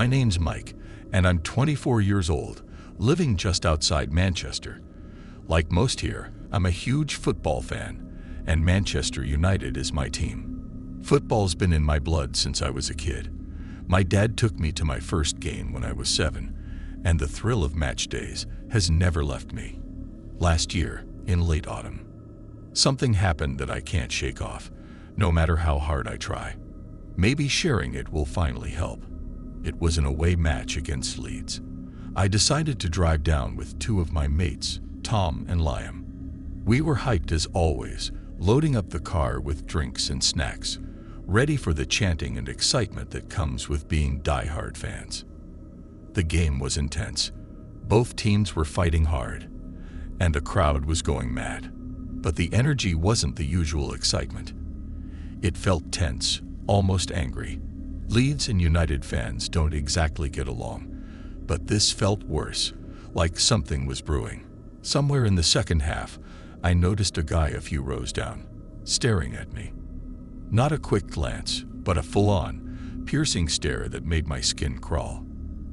My name's Mike, and I'm 24 years old, living just outside Manchester. Like most here, I'm a huge football fan, and Manchester United is my team. Football's been in my blood since I was a kid. My dad took me to my first game when I was 7, and the thrill of match days has never left me. Last year, in late autumn, something happened that I can't shake off, no matter how hard I try. Maybe sharing it will finally help. It was an away match against Leeds. I decided to drive down with 2 of my mates, Tom and Liam. We were hyped as always, loading up the car with drinks and snacks, ready for the chanting and excitement that comes with being die-hard fans. The game was intense. Both teams were fighting hard, and the crowd was going mad. But the energy wasn't the usual excitement. It felt tense, almost angry. Leeds and United fans don't exactly get along, but this felt worse, like something was brewing. Somewhere in the second half, I noticed a guy a few rows down, staring at me. Not a quick glance, but a full-on, piercing stare that made my skin crawl.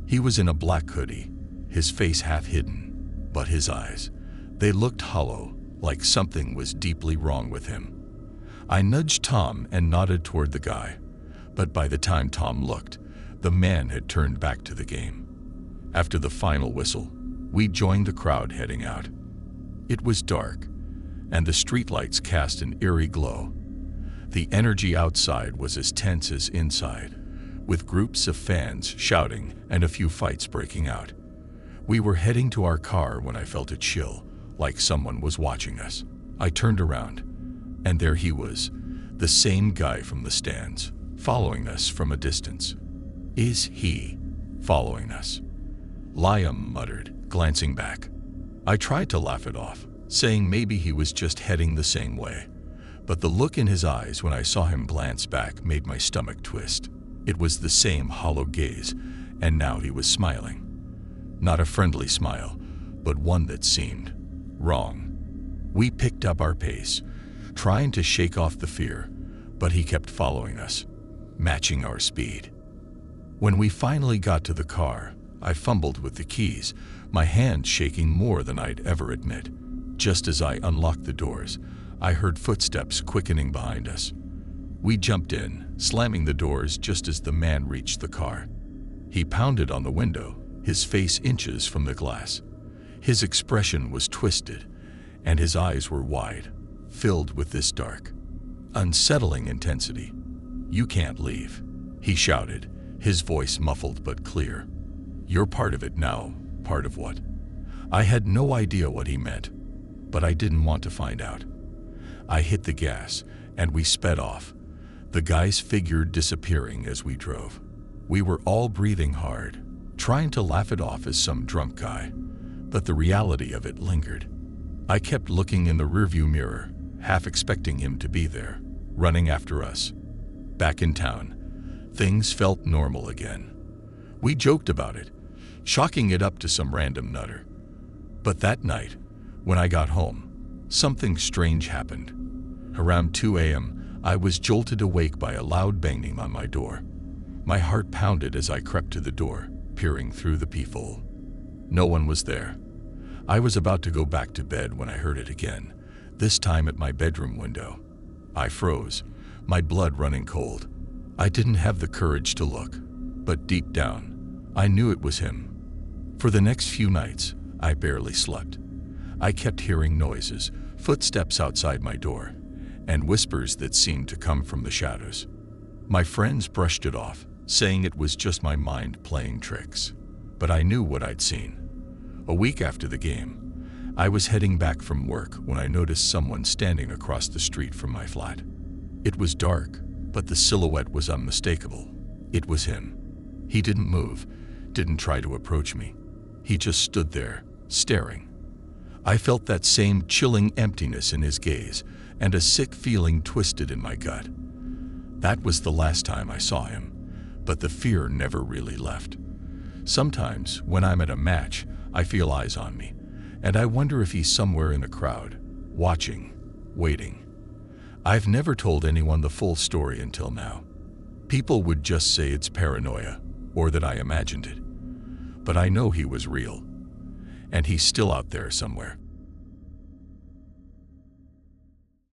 He was in a black hoodie, his face half hidden, but his eyes, they looked hollow, like something was deeply wrong with him. I nudged Tom and nodded toward the guy, but by the time Tom looked, the man had turned back to the game. After the final whistle, we joined the crowd heading out. It was dark, and the streetlights cast an eerie glow. The energy outside was as tense as inside, with groups of fans shouting and a few fights breaking out. We were heading to our car when I felt a chill, like someone was watching us. I turned around, and there he was, the same guy from the stands, following us from a distance. Is he following us? Liam muttered, glancing back. I tried to laugh it off, saying maybe he was just heading the same way. But the look in his eyes when I saw him glance back made my stomach twist. It was the same hollow gaze, and now he was smiling. Not a friendly smile, but one that seemed wrong. We picked up our pace, trying to shake off the fear, but he kept following us, matching our speed. When we finally got to the car, I fumbled with the keys, my hand shaking more than I'd ever admit. Just as I unlocked the doors, I heard footsteps quickening behind us. We jumped in, slamming the doors just as the man reached the car. He pounded on the window, his face inches from the glass. His expression was twisted, and his eyes were wide, filled with this dark, unsettling intensity. "You can't leave," he shouted, his voice muffled but clear. "You're part of it now." Part of what? I had no idea what he meant, but I didn't want to find out. I hit the gas, and we sped off, the guy's figure disappearing as we drove. We were all breathing hard, trying to laugh it off as some drunk guy, but the reality of it lingered. I kept looking in the rearview mirror, half expecting him to be there, running after us. Back in town, things felt normal again. We joked about it, chalking it up to some random nutter. But that night, when I got home, something strange happened. Around 2 a.m., I was jolted awake by a loud banging on my door. My heart pounded as I crept to the door, peering through the peephole. No one was there. I was about to go back to bed when I heard it again, this time at my bedroom window. I froze, my blood running cold. I didn't have the courage to look, but deep down, I knew it was him. For the next few nights, I barely slept. I kept hearing noises, footsteps outside my door, and whispers that seemed to come from the shadows. My friends brushed it off, saying it was just my mind playing tricks. But I knew what I'd seen. A week after the game, I was heading back from work when I noticed someone standing across the street from my flat. It was dark, but the silhouette was unmistakable. It was him. He didn't move, didn't try to approach me. He just stood there, staring. I felt that same chilling emptiness in his gaze, and a sick feeling twisted in my gut. That was the last time I saw him, but the fear never really left. Sometimes, when I'm at a match, I feel eyes on me, and I wonder if he's somewhere in the crowd, watching, waiting. I've never told anyone the full story until now. People would just say it's paranoia, or that I imagined it. But I know he was real, and he's still out there somewhere.